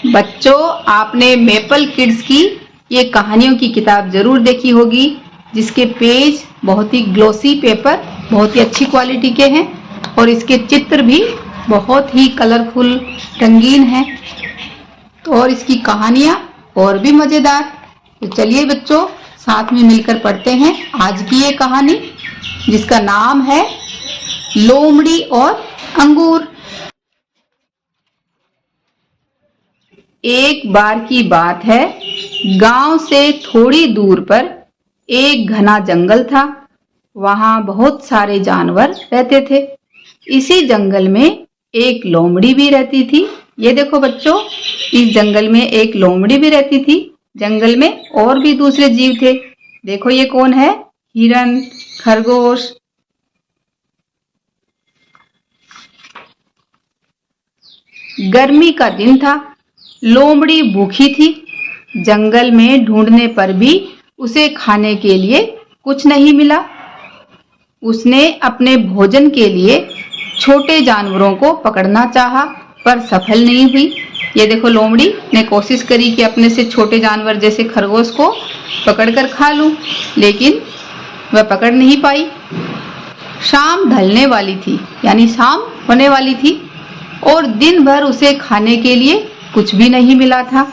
बच्चों, आपने maple kids की ये कहानियों की किताब जरूर देखी होगी, जिसके पेज बहुत ही ग्लोसी पेपर, बहुत ही अच्छी क्वालिटी के हैं और इसके चित्र भी बहुत ही कलरफुल, रंगीन हैं। तो और इसकी कहानियाँ और भी मज़ेदार। तो चलिए बच्चों, साथ में मिलकर पढ़ते हैं आज की ये कहानी, जिसका नाम है लोमड़ी और अंगूर। एक बार की बात है, गांव से थोड़ी दूर पर एक घना जंगल था। वहां बहुत सारे जानवर रहते थे। इसी जंगल में एक लोमड़ी भी रहती थी। ये देखो बच्चों, इस जंगल में एक लोमड़ी भी रहती थी। जंगल में और भी दूसरे जीव थे। देखो ये कौन है? हिरन, खरगोश। गर्मी का दिन था। लोमड़ी भूखी थी। जंगल में ढूंढने पर भी उसे खाने के लिए कुछ नहीं मिला। उसने अपने भोजन के लिए छोटे जानवरों को पकड़ना चाहा, पर सफल नहीं हुई। ये देखो, लोमड़ी ने कोशिश करी कि अपने से छोटे जानवर जैसे खरगोश को पकड़कर खा लूं, लेकिन वह पकड़ नहीं पाई। शाम ढलने वाली थी, यानी शाम होने वाली थी, और दिन भर उसे खाने के लिए कुछ भी नहीं मिला था।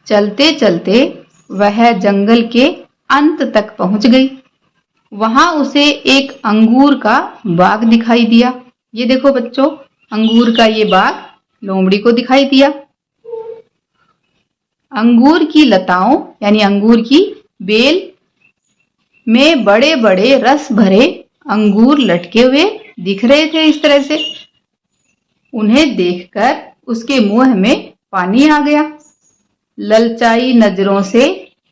चलते चलते वह जंगल के अंत तक पहुंच गई। वहां उसे एक अंगूर का बाग दिखाई दिया। ये देखो बच्चों, अंगूर का ये बाग लोमड़ी को दिखाई दिया। अंगूर की लताओं यानी अंगूर की बेल में बड़े बड़े रस भरे अंगूर लटके हुए दिख रहे थे। इस तरह से उन्हें देखकर उसके मुंह में पानी आ गया। ललचाई नजरों से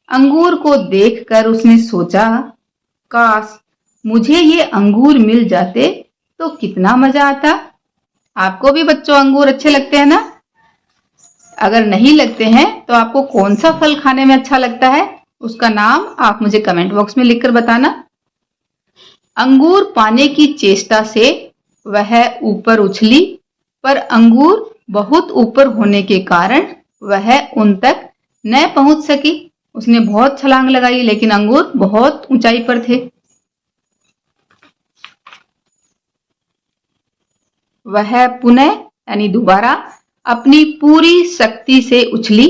अंगूर को देखकर उसने सोचा, काश मुझे ये अंगूर मिल जाते तो कितना मजा आता। आपको भी बच्चों अंगूर अच्छे लगते हैं ना? अगर नहीं लगते हैं तो आपको कौन सा फल खाने में अच्छा लगता है, उसका नाम आप मुझे कमेंट बॉक्स में लिखकर बताना। अंगूर पाने की चेष्टा से वह ऊपर उछली, पर अंगूर बहुत ऊपर होने के कारण वह उन तक न पहुंच सकी। उसने बहुत छलांग लगाई, लेकिन अंगूर बहुत ऊंचाई पर थे। वह पुनः यानी दोबारा अपनी पूरी शक्ति से उछली,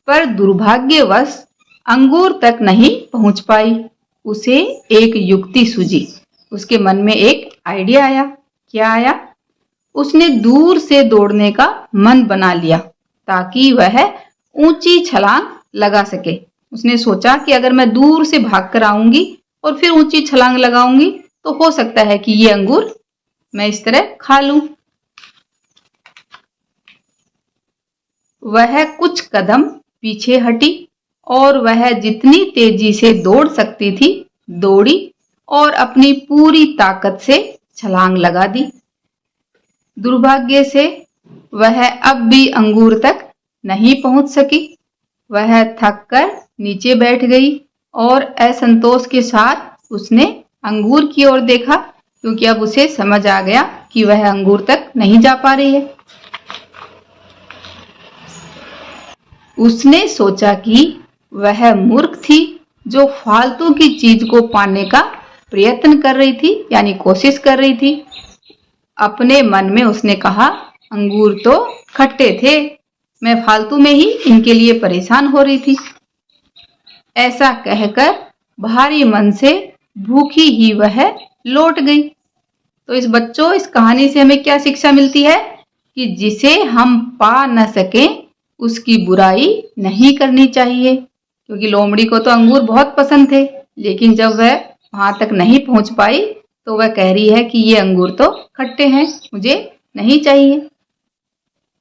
पर दुर्भाग्यवश अंगूर तक नहीं पहुंच पाई। उसे एक युक्ति सूझी। उसके मन में एक आइडिया आया। क्या आया? उसने दूर से दौड़ने का मन बना लिया, ताकि वह ऊंची छलांग लगा सके। उसने सोचा कि अगर मैं दूर से भागकर आऊंगी और फिर ऊंची छलांग लगाऊंगी तो हो सकता है कि ये अंगूर मैं इस तरह खा लूं। वह कुछ कदम पीछे हटी और वह जितनी तेजी से दौड़ सकती थी दौड़ी और अपनी पूरी ताकत से छलांग लगा दी। दुर्भाग्य से वह अब भी अंगूर तक नहीं पहुंच सकी। वह थक कर नीचे बैठ गई और असंतोष के साथ उसने अंगूर की ओर देखा, क्योंकि अब उसे समझ आ गया कि वह अंगूर तक नहीं जा पा रही है। उसने सोचा कि वह मूर्ख थी, जो फालतू की चीज को पाने का प्रयत्न कर रही थी, यानी कोशिश कर रही थी। अपने मन में उसने कहा, अंगूर तो खट्टे थे, मैं फालतू में ही इनके लिए परेशान हो रही थी। ऐसा कहकर भारी मन से भूखी ही वह लौट गई। तो इस बच्चों, इस कहानी से हमें क्या शिक्षा मिलती है कि जिसे हम पा न सकें उसकी बुराई नहीं करनी चाहिए। क्योंकि लोमड़ी को तो अंगूर बहुत पसंद थे, लेकिन जब वह वहां तक नहीं पहुंच पाई तो वह कह रही है कि ये अंगूर तो खट्टे हैं, मुझे नहीं चाहिए।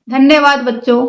धन्यवाद बच्चों।